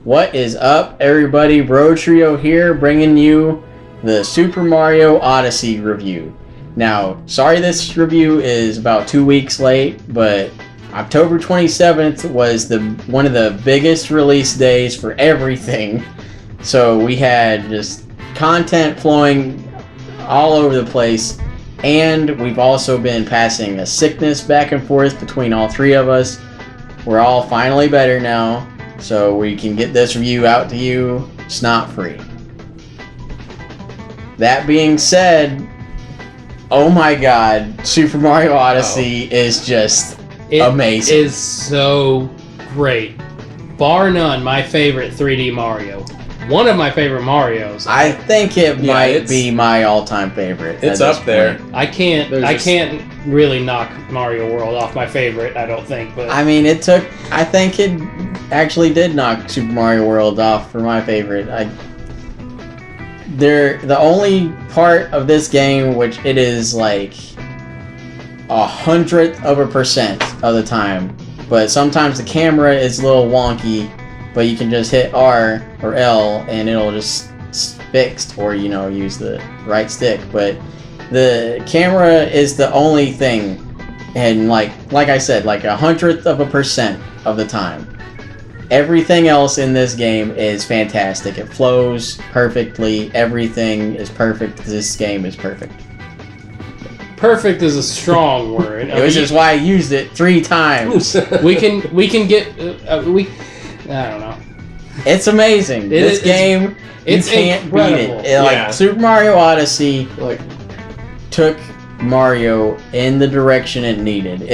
What is up, everybody? Brotrio here, bringing you the Super Mario Odyssey review. Now, sorry this review is about 2 weeks late, but October 27th was one of the biggest release days for everything. So we had just content flowing all over the place, and we've also been passing a sickness back and forth between all three of us. We're all finally better now, so we can get this review out to you snot-free. That being said, oh my god, Super Mario Odyssey is just amazing. It is so great. Bar none, my favorite 3D Mario. One of my favorite Marios. I think it might be my all-time favorite. It's up there. I can't really knock Mario World off my favorite, I don't think. But I mean, I think it actually did knock Super Mario World off for my favorite. The only part of this game which it is like 100% of the time, but sometimes the camera is a little wonky, but you can just hit R or L and it'll just fix, or use the right stick. But the camera is the only thing, and like I said, like 100% of the time. Everything else in this game is fantastic. It flows perfectly. Everything is perfect. This game is perfect. Perfect is a strong word. Which is why I used it 3 times. we can get I don't know. It's amazing. This game, you can't incredible. beat it. Super Mario Odyssey took Mario in the direction it needed.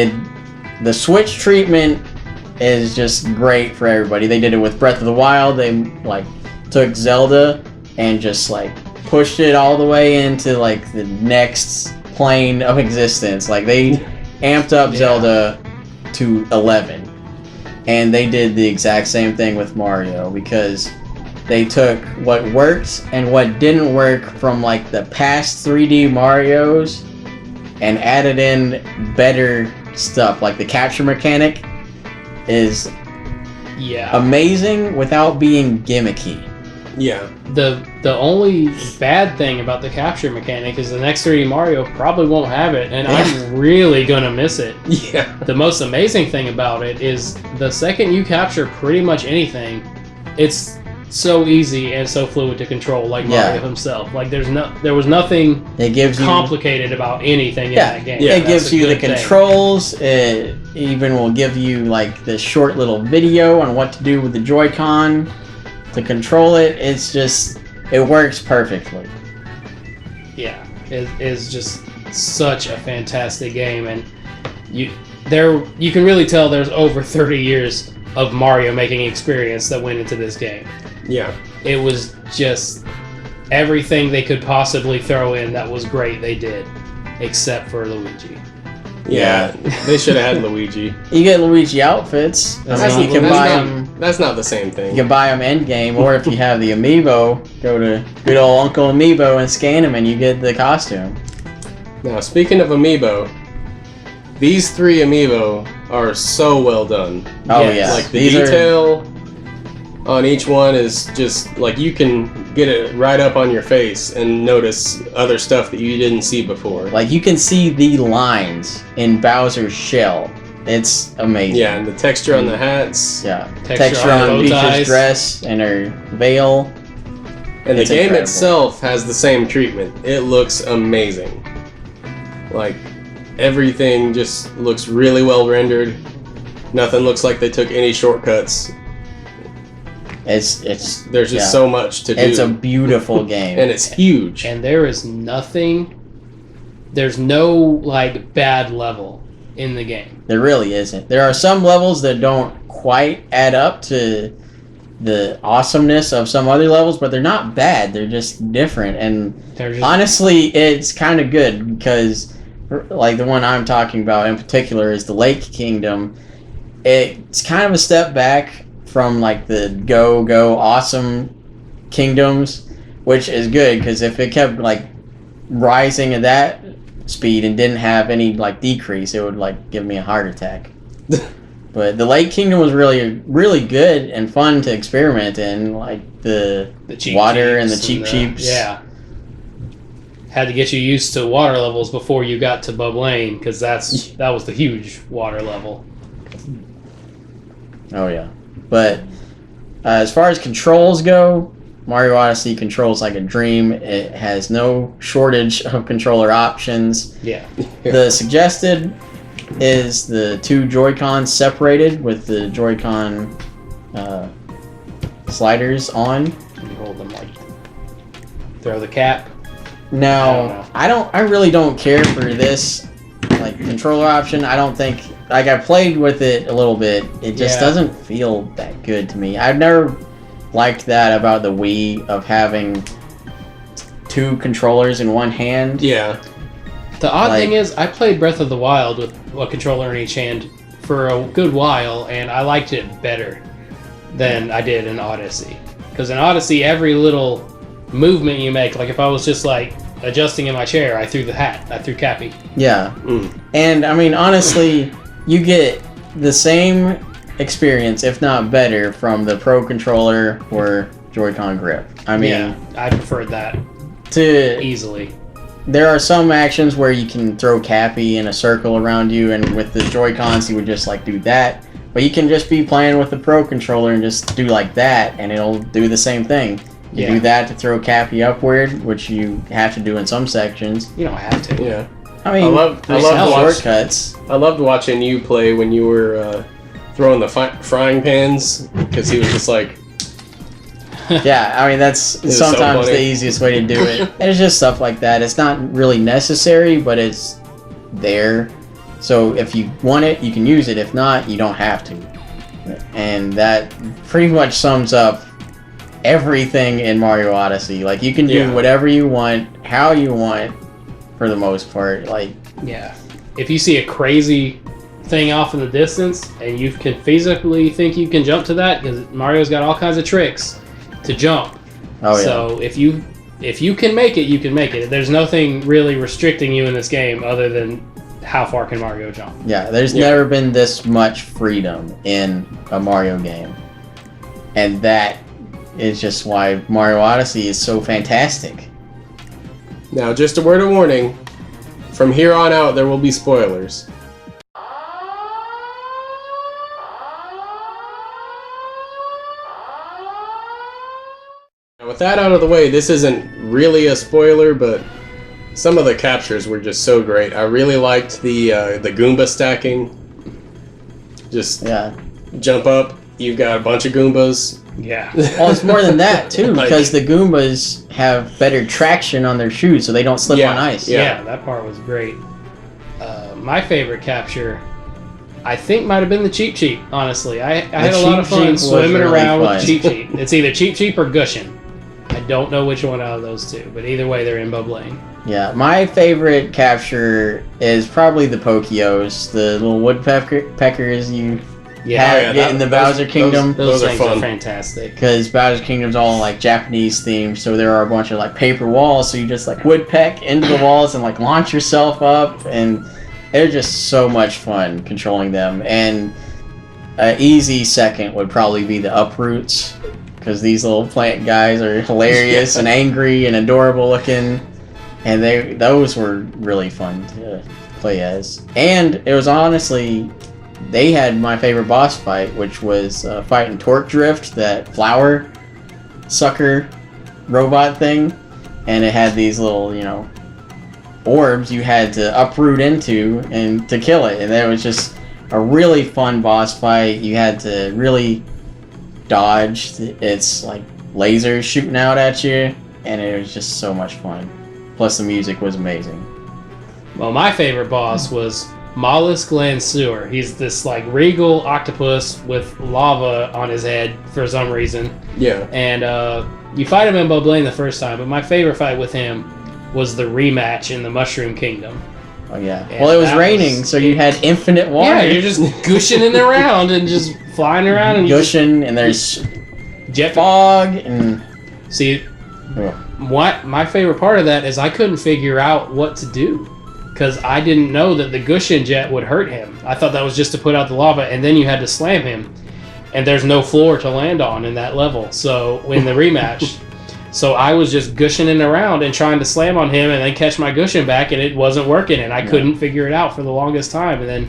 The Switch treatment is just great for everybody. They did it with Breath of the Wild. They took Zelda and just pushed it all the way into the next plane of existence. They amped up Zelda to 11. And they did the exact same thing with Mario, because they took what worked and what didn't work from the past 3D Marios and added in better stuff. The capture mechanic is amazing without being gimmicky. Yeah. The only bad thing about the capture mechanic is the next 3D Mario probably won't have it, and I'm really gonna miss it. Yeah. The most amazing thing about it is the second you capture pretty much anything, it's so easy and so fluid to control, Mario himself. There was nothing complicated about anything in that game. Yeah, it gives you the controls. It even will give you this short little video on what to do with the Joy-Con to control it. It's just, it works perfectly. Yeah, it is just such a fantastic game, and you can really tell there's over 30 years of Mario making experience that went into this game. Yeah. It was just everything they could possibly throw in that was great they did, except for Luigi. Yeah, they should have had Luigi. You get Luigi outfits. You can buy them. That's not the same thing. You can buy them endgame, or if you have the amiibo, go to good old Uncle Amiibo and scan him, and you get the costume. Now, speaking of amiibo, these 3 amiibo are so well done. Oh yeah, the detail on each one is just you can get it right up on your face and notice other stuff that you didn't see before. You can see the lines in Bowser's shell. It's amazing. Yeah, and the texture on the hats. Yeah, texture on Peach's dress and her veil. And the game itself has the same treatment. It looks amazing. Everything just looks really well rendered. Nothing looks like they took any shortcuts. There's just so much to do. It's a beautiful game. And it's huge. And there's no bad level in the game. There really isn't. There are some levels that don't quite add up to the awesomeness of some other levels, but they're not bad. They're just different. And honestly, it's kind of good, because the one I'm talking about in particular is the Lake Kingdom. It's kind of a step back from the go awesome kingdoms, which is good, because if it kept rising at that speed and didn't have any decrease, it would give me a heart attack. But the Lake Kingdom was really, really good and fun to experiment in, like the cheap water and the cheeps. Yeah. Had to get you used to water levels before you got to Bub Lane, because that was the huge water level. Oh yeah, but as far as controls go, Mario Odyssey controls like a dream. It has no shortage of controller options. Yeah. The suggested is the two Joy-Cons separated with the Joy-Con sliders on. You hold them like throw the cap. Now, I really don't care for this like controller option. I don't think, like, I played with it a little bit. It just doesn't feel that good to me. I've never liked that about the Wii of having two controllers in one hand. Yeah. The odd thing is, I played Breath of the Wild with a controller in each hand for a good while, and I liked it better than I did in Odyssey. Because in Odyssey, every little movement you make, like if I was just like adjusting in my chair, I threw the hat, I threw Cappy. Yeah. And I mean, honestly, you get the same experience, if not better, from the Pro Controller or Joy-Con grip. I mean, I preferred that to easily. There are some actions where you can throw Cappy in a circle around you, and with the Joy-Cons you would just like do that. But you can just be playing with the Pro Controller and just do like that, and it'll do the same thing. You do that to throw Cappy upward, which you have to do in some sections. You don't have to. Yeah. I mean, I love shortcuts. I loved watching you play when you were throwing the frying pans, because he was just like... Yeah, I mean, that's sometimes so the easiest way to do it. And it's just stuff like that. It's not really necessary, but it's there. So if you want it, you can use it. If not, you don't have to. And that pretty much sums up everything in Mario Odyssey. Like, you can do whatever you want, how you want, for the most part. Like, yeah, if you see a crazy thing off in the distance and you can physically think you can jump to that, because Mario's got all kinds of tricks to jump. So if you can make it, you can make it. There's nothing really restricting you in this game other than how far can Mario jump. Yeah, there's never been this much freedom in a Mario game, and that is just why Mario Odyssey is so fantastic. Now, just a word of warning. From here on out, there will be spoilers. Now, with that out of the way, this isn't really a spoiler, but some of the captures were just so great. I really liked the Goomba stacking. Just jump up, you've got a bunch of Goombas. Yeah. Well, it's more than that, too, because the Goombas have better traction on their shoes, so they don't slip on ice. Yeah, that part was great. My favorite capture, I think, might have been the Cheep Cheep, honestly. I had a lot of fun swimming around with the Cheep Cheep. It's either Cheep Cheep or Gushin. I don't know which one out of those two, but either way, they're in Bub Lane. Yeah, my favorite capture is probably the Pokios, the little woodpeckers you get in the Bowser Kingdom. Those are things fun. are fantastic. Because Bowser Kingdom's all like Japanese themed, so there are a bunch of like paper walls, so you just like woodpeck into the walls and like launch yourself up, and they're just so much fun controlling them. And an easy second would probably be the uproots, because these little plant guys are hilarious and angry and adorable looking, and those were really fun to play as. And it was honestly, they had my favorite boss fight, which was fighting Torque Drift, that flower sucker robot thing, and it had these little, orbs you had to uproot into and to kill it, and it was just a really fun boss fight. You had to really dodge its like lasers shooting out at you, and it was just so much fun. Plus the music was amazing. Well, my favorite boss was Mollusk Landseer. He's this like regal octopus with lava on his head for some reason. Yeah. And you fight him in Bub Lane the first time, but my favorite fight with him was the rematch in the Mushroom Kingdom. Oh yeah. And well, it was raining, so you had infinite water. Yeah, you're just gushing in around and just flying around and gushing, and there's jet fog and see. What my favorite part of that is I couldn't figure out what to do, because I didn't know that the Gushin jet would hurt him. I thought that was just to put out the lava, and then you had to slam him. And there's no floor to land on in that level. So in the rematch, so I was just gushing around and trying to slam on him and then catch my Gushin back, and it wasn't working, and I couldn't figure it out for the longest time. And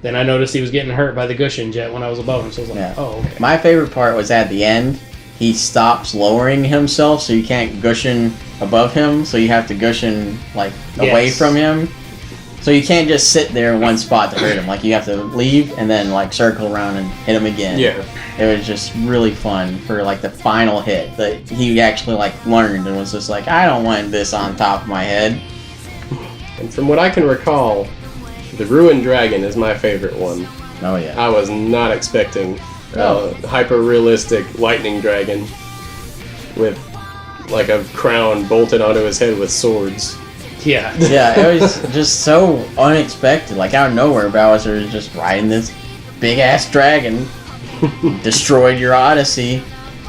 then I noticed he was getting hurt by the Gushin jet when I was above him. So I was like, oh, okay. My favorite part was at the end. He stops lowering himself, so you can't Gushin above him. So you have to Gushin like away from him. So you can't just sit there in one spot to hurt him. Like, you have to leave and then, like, circle around and hit him again. Yeah. It was just really fun for, like, the final hit that he actually, like, learned and was just like, I don't want this on top of my head. And from what I can recall, the Ruined Dragon is my favorite one. Oh, yeah. I was not expecting a hyper-realistic lightning dragon with, like, a crown bolted onto his head with swords. Yeah. Yeah, it was just so unexpected. Like, out of nowhere, Bowser was just riding this big-ass dragon, destroyed your Odyssey,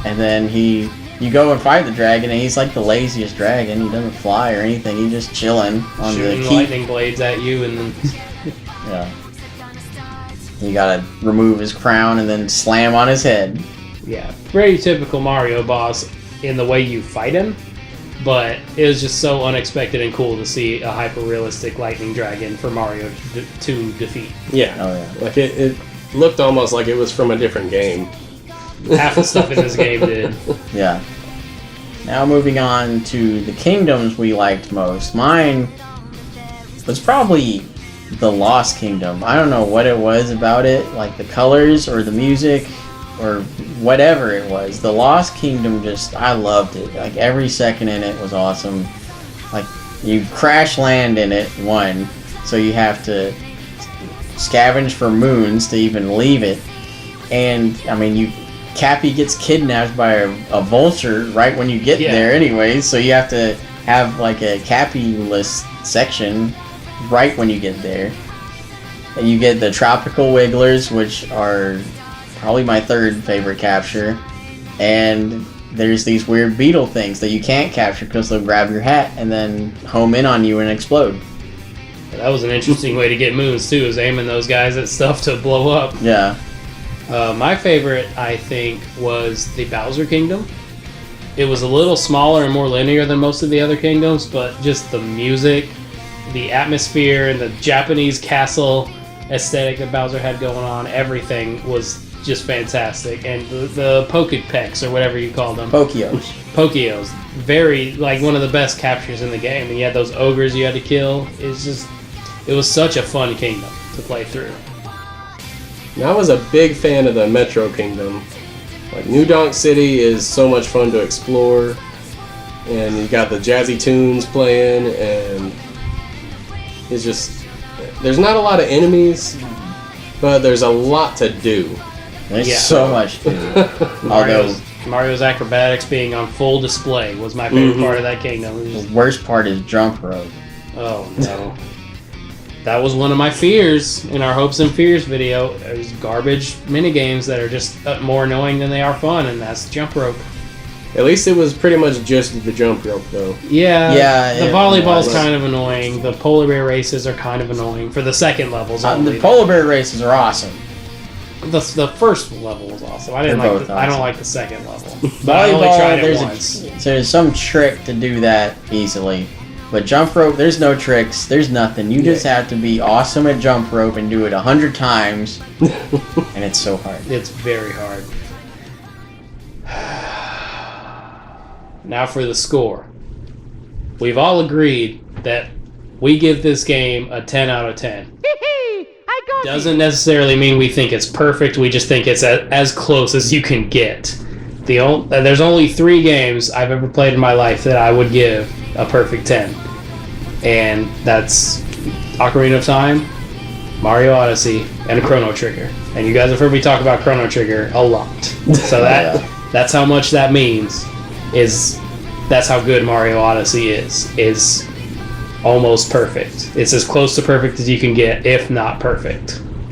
and then you go and fight the dragon, and he's like the laziest dragon. He doesn't fly or anything. He's just chilling on shooting the lightning blades at you, and then... Yeah. You gotta remove his crown and then slam on his head. Yeah, very typical Mario boss in the way you fight him. But it was just so unexpected and cool to see a hyper-realistic lightning dragon for Mario to defeat. Yeah. Oh, yeah. Like, it looked almost like it was from a different game. Half the stuff in this game did. Yeah. Now moving on to the kingdoms we liked most. Mine was probably the Lost Kingdom. I don't know what it was about it, like the colors or the music or whatever it was. The Lost Kingdom, just, I loved it. Like, every second in it was awesome. Like, you crash land in it, one, so you have to scavenge for moons to even leave it. And, I mean, Cappy gets kidnapped by a vulture right when you get there anyway, so you have to have, like, a Cappy-less section right when you get there. And you get the Tropical Wigglers, which are probably my third favorite capture, and there's these weird beetle things that you can't capture because they'll grab your hat and then home in on you and explode. That was an interesting way to get moons too, is aiming those guys at stuff to blow up. Yeah. My favorite, I think, was the Bowser Kingdom. It was a little smaller and more linear than most of the other kingdoms, but just the music, the atmosphere, and the Japanese castle aesthetic that Bowser had going on, everything was just fantastic. And the Pokepex, or whatever you call them. Pokeos. Very, like, one of the best captures in the game. And you had those ogres you had to kill. It was such a fun kingdom to play through. Now, I was a big fan of the Metro Kingdom. Like, New Donk City is so much fun to explore. And you got the jazzy tunes playing, and it's just... There's not a lot of enemies, but there's a lot to do. There's so much to do. Mario's acrobatics being on full display was my favorite part of that kingdom. The worst part is jump rope. Oh, no. That was one of my fears in our Hopes and Fears video. There's garbage minigames that are just more annoying than they are fun, and that's jump rope. At least it was pretty much just the jump rope, though. Yeah, the volleyball's kind of annoying. The polar bear races are kind of annoying for the second levels only. The polar bear races are awesome. The first level was awesome. I don't like the second level. But I Volleyball, only tried it once. There's some trick to do that easily. But jump rope, there's no tricks. There's nothing. You just have to be awesome at jump rope and do it 100 times. And it's so hard. It's very hard. Now for the score. We've all agreed that we give this game a 10 out of 10. Doesn't necessarily mean we think it's perfect. We just think it's as close as you can get. There's only 3 games I've ever played in my life that I would give a perfect 10. And that's Ocarina of Time, Mario Odyssey, and Chrono Trigger. And you guys have heard me talk about Chrono Trigger a lot. So that's how much that means. That's how good Mario Odyssey is almost perfect. It's as close to perfect as you can get, if not perfect.